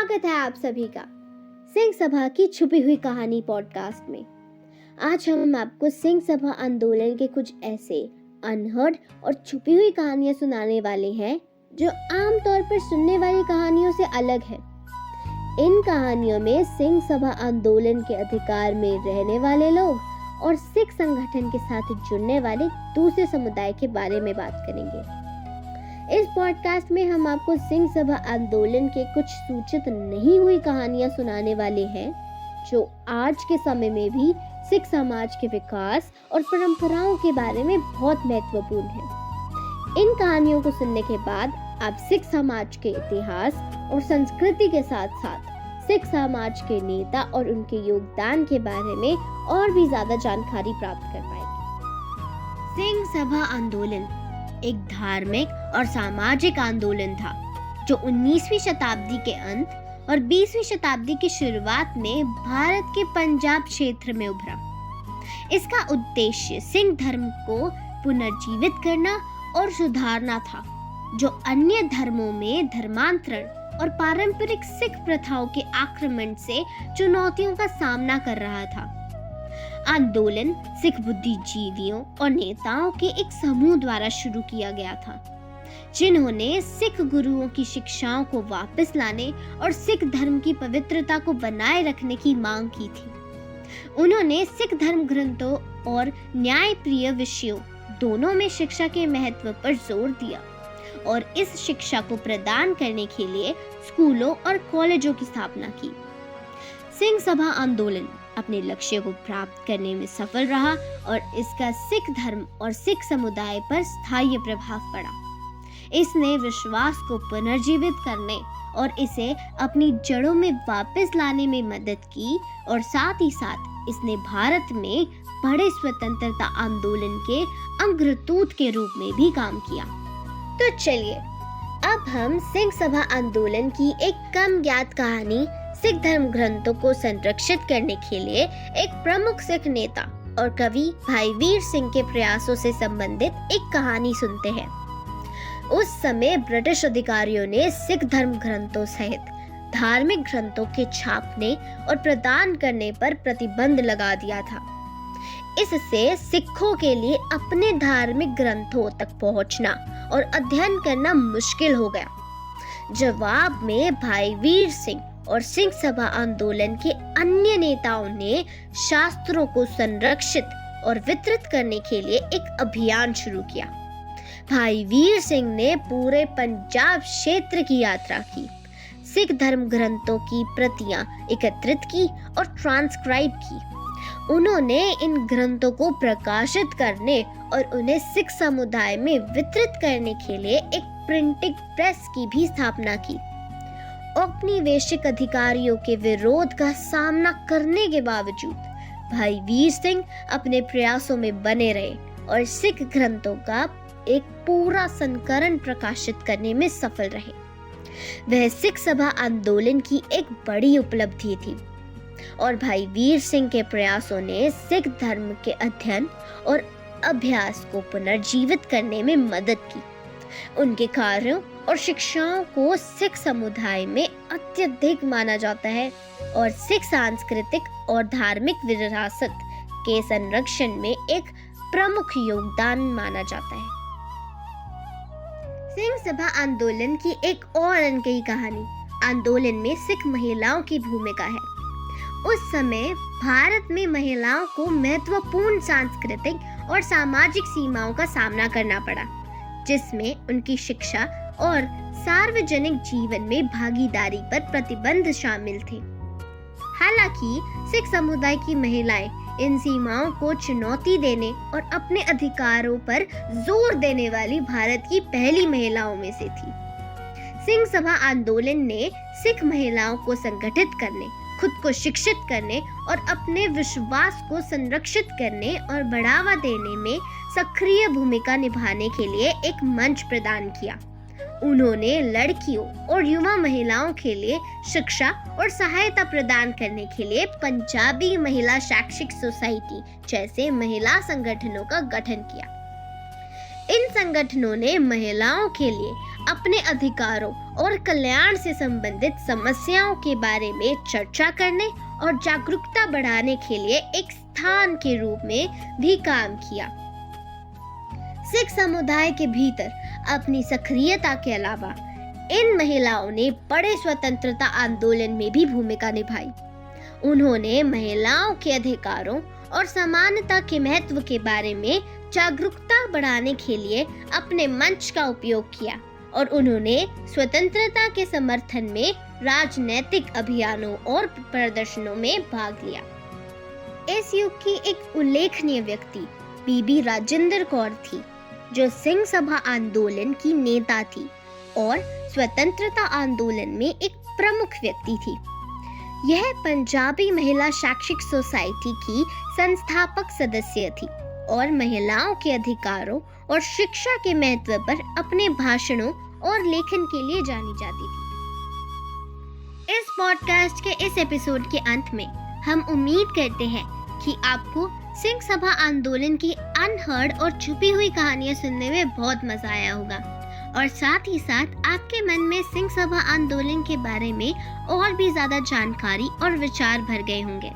स्वागत है आप सभी का सिंह सभा की छुपी हुई कहानी पॉडकास्ट में। आज हम आपको सिंह सभा आंदोलन के कुछ ऐसे अनहर्ड और छुपी हुई कहानियां सुनाने वाले हैं जो आमतौर पर सुनने वाली कहानियों से अलग है। इन कहानियों में सिंह सभा आंदोलन के अधिकार में रहने वाले लोग और सिख संगठन के साथ जुड़ने वाले दूसरे समुदाय के बारे में बात करेंगे। इस पॉडकास्ट में हम आपको सिंह सभा आंदोलन के कुछ सूचित नहीं हुई कहानियां सुनाने वाले हैं जो आज के समय में भी सिख समाज के विकास और परंपराओं के बारे में बहुत महत्वपूर्ण है। इन कहानियों को सुनने के बाद आप सिख समाज के इतिहास और संस्कृति के साथ साथ सिख समाज के नेता और उनके योगदान के बारे में और भी ज्यादा जानकारी प्राप्त कर पाएंगे। सिंह सभा आंदोलन एक धार्मिक और सामाजिक आंदोलन था जो 19वीं शताब्दी के अंत और 20वीं शताब्दी की शुरुआत में भारत के पंजाब क्षेत्र में उभरा। इसका उद्देश्य सिख धर्म को पुनर्जीवित करना और सुधारना था, जो अन्य धर्मों में धर्मांतरण और पारंपरिक सिख प्रथाओं के आक्रमण से चुनौतियों का सामना कर रहा था। आंदोलन सिख बुद्धिजीवियों और नेताओं के एक समूह द्वारा शुरू किया गया था, जिन्होंने सिख गुरुओं की शिक्षाओं को वापस लाने और सिख धर्म की पवित्रता को बनाए रखने की मांग की थी। उन्होंने सिख धर्म ग्रंथों और न्यायप्रिय विषयों दोनों में शिक्षा के महत्व पर जोर दिया और इस शिक्षा को प्रदान करने के लिए स्कूलों और कॉलेजों की स्थापना की। सिंह सभा आंदोलन अपने लक्ष्य को प्राप्त करने में सफल रहा और इसका सिख धर्म और सिख समुदाय पर स्थायी प्रभाव पड़ा। इसने विश्वास को पुनर्जीवित करने और इसे अपनी जड़ों में वापस लाने में मदद की और साथ ही साथ इसने भारत में बड़े स्वतंत्रता आंदोलन के अग्रदूत के रूप में भी काम किया। तो चलिए अब हम सिंह सभा आंदोलन की एक कम ज्ञात कहानी सिख धर्म ग्रंथों को संरक्षित करने के लिए एक प्रमुख सिख नेता और कवि भाई वीर सिंह के प्रयासों से संबंधित एक कहानी सुनते हैं। उस समय ब्रिटिश अधिकारियों ने सिख धर्म ग्रंथों सहित धार्मिक ग्रंथों के छापने और प्रदान करने पर प्रतिबंध लगा दिया था। इससे सिखों के लिए अपने धार्मिक ग्रंथों तक पहुंचना और अध्ययन करना मुश्किल हो गया। जवाब में भाई वीर सिंह और सिंह सभा आंदोलन के अन्य नेताओं ने शास्त्रों को संरक्षित और वितरित करने के लिए एक अभियान शुरू किया। भाई वीर सिंह ने पूरे पंजाब क्षेत्र की यात्रा की, सिख धर्म ग्रंथों की प्रतियां एकत्रित की और ट्रांसक्राइब की। उन्होंने इन ग्रंथों को प्रकाशित करने और उन्हें सिख समुदाय में वितरित करने के लिए एक प्रिंटिंग प्रेस की भी स्थापना की। औपनिवेशिक अधिकारियों के विरोध का सामना करने के बावजूद भाई वीर सिंह अपने प्रयासों में बने रहे और सिख ग्रंथों का एक पूरा संकलन प्रकाशित करने में सफल रहे। वह सिख सभा आंदोलन की एक बड़ी उपलब्धि थी और भाई वीर सिंह के प्रयासों ने सिख धर्म के अध्ययन और अभ्यास को पुनर्जीवित करने में मदद की। उनके कार्यों और शिक्षाओं को सिख समुदाय में अत्यधिक माना जाता है और सिख सांस्कृतिक और धार्मिक विरासत के संरक्षण में एक प्रमुख योगदान माना जाता है। सिंह सभा आंदोलन की एक और अनकही कहानी आंदोलन में सिख महिलाओं की भूमिका है। उस समय भारत में महिलाओं को महत्वपूर्ण सांस्कृतिक और सामाजिक सीमाओं का सामना करना पड़ा, जिसमें उनकी शिक्षा और सार्वजनिक जीवन में भागीदारी पर प्रतिबंध शामिल थे। हालांकि सिख समुदाय की महिलाएं इन सीमाओं को चुनौती देने और अपने अधिकारों पर जोर देने वाली भारत की पहली महिलाओं में से थी। सिंह सभा आंदोलन ने सिख महिलाओं को संगठित करने, खुद को शिक्षित करने और अपने विश्वास को संरक्षित करने और बढ़ावा देने में सक्रिय भूमिका निभाने के लिए एक मंच प्रदान किया। उन्होंने लड़कियों और युवा महिलाओं के लिए शिक्षा और सहायता प्रदान करने के लिए पंजाबी महिला शैक्षिक सोसाइटी जैसे महिला संगठनों का गठन किया। इन संगठनों ने महिलाओं के लिए अपने अधिकारों और कल्याण से संबंधित समस्याओं के बारे में चर्चा करने और जागरूकता बढ़ाने के लिए एक स्थान के रूप में भी काम किया। सिख समुदाय के भीतर अपनी सक्रियता के अलावा इन महिलाओं ने बड़े स्वतंत्रता आंदोलन में भी भूमिका निभाई। उन्होंने महिलाओं के अधिकारों और समानता के महत्व के बारे में जागरूकता बढ़ाने के लिए अपने मंच का उपयोग किया और उन्होंने स्वतंत्रता के समर्थन में राजनीतिक अभियानों और प्रदर्शनों में भाग लिया। इस युग की एक उल्लेखनीय व्यक्ति बीबी राजेंद्र कौर थी, जो सिंह सभा आंदोलन की नेता थी और स्वतंत्रता आंदोलन में एक प्रमुख व्यक्ति थी। यह पंजाबी महिला शैक्षिक सोसाइटी की संस्थापक सदस्य थी और महिलाओं के अधिकारों और शिक्षा के महत्व पर अपने भाषणों और लेखन के लिए जानी जाती थी। इस पॉडकास्ट के इस एपिसोड के अंत में हम उम्मीद करते हैं कि आपको सिंह सभा आंदोलन की अनहर्ड और छुपी हुई कहानियां सुनने में बहुत मजा आया होगा और साथ ही साथ आपके मन में सिंह सभा आंदोलन के बारे में और भी ज्यादा जानकारी और विचार भर गए होंगे।